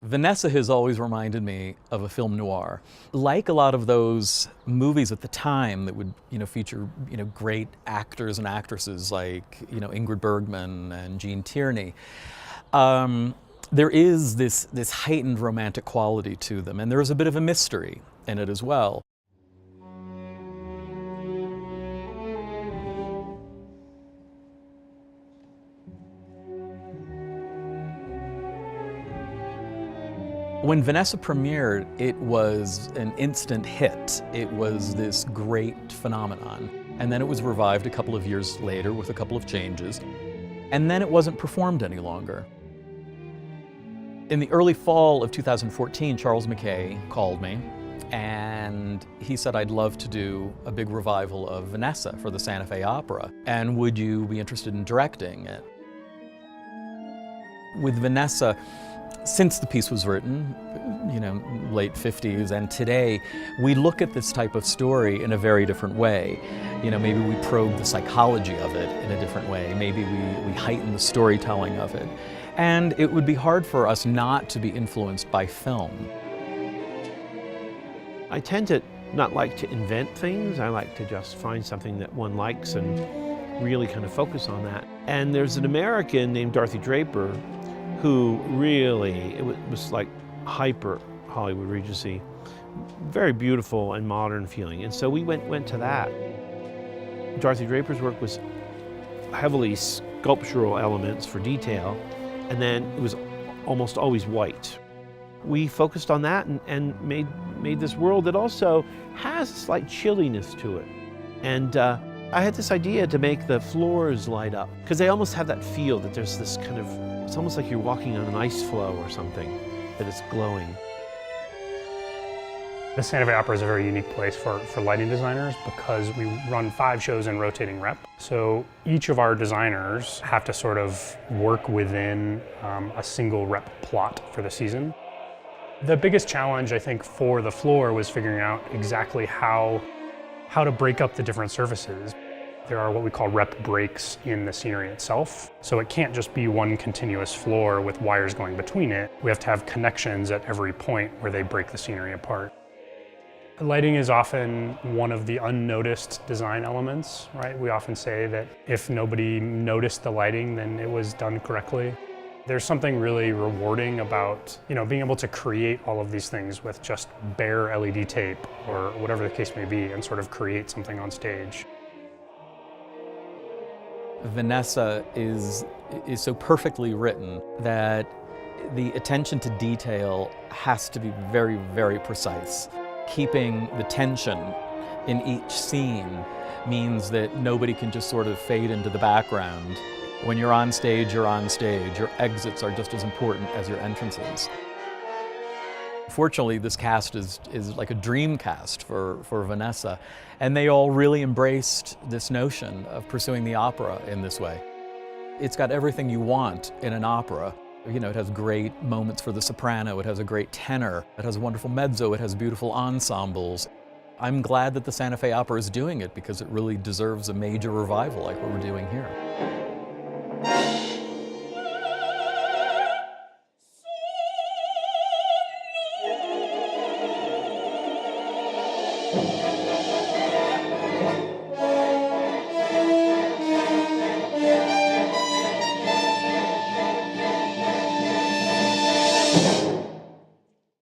Vanessa has always reminded me of a film noir. Like a lot of those movies at the time that would, feature, great actors and actresses like, Ingrid Bergman and Gene Tierney. There is this heightened romantic quality to them, and there is a bit of a mystery in it as well. When Vanessa premiered, it was an instant hit. It was this great phenomenon. And then it was revived a couple of years later with a couple of changes. And then it wasn't performed any longer. In the early fall of 2014, Charles McKay called me and he said, I'd love to do a big revival of Vanessa for the Santa Fe Opera. And would you be interested in directing it? With Vanessa, since the piece was written, late 50s, and today, we look at this type of story in a very different way. Maybe we probe the psychology of it in a different way. Maybe we heighten the storytelling of it. And it would be hard for us not to be influenced by film. I tend to not like to invent things. I like to just find something that one likes and really kind of focus on that. And there's an American named Dorothy Draper who really, it was like hyper Hollywood Regency, very beautiful and modern feeling. And so we went to that. Dorothy Draper's work was heavily sculptural elements for detail, and then it was almost always white. We focused on that and made this world that also has a slight chilliness to it. And I had this idea to make the floors light up, because they almost have that feel that there's this kind of, it's almost like you're walking on an ice floe or something, that it's glowing. The Santa Fe Opera is a very unique place for lighting designers because we run 5 shows in rotating rep. So each of our designers have to sort of work within a single rep plot for the season. The biggest challenge, I think, for the floor was figuring out exactly how to break up the different surfaces. There are what we call rep breaks in the scenery itself. So it can't just be one continuous floor with wires going between it. We have to have connections at every point where they break the scenery apart. Lighting is often one of the unnoticed design elements, right? We often say that if nobody noticed the lighting, then it was done correctly. There's something really rewarding about, being able to create all of these things with just bare LED tape or whatever the case may be and sort of create something on stage. Vanessa is so perfectly written that the attention to detail has to be very, very precise. Keeping the tension in each scene means that nobody can just sort of fade into the background. When you're on stage, you're on stage. Your exits are just as important as your entrances. Fortunately, this cast is like a dream cast for Vanessa, and they all really embraced this notion of pursuing the opera in this way. It's got everything you want in an opera. It has great moments for the soprano, it has a great tenor, it has a wonderful mezzo, it has beautiful ensembles. I'm glad that the Santa Fe Opera is doing it because it really deserves a major revival like what we're doing here.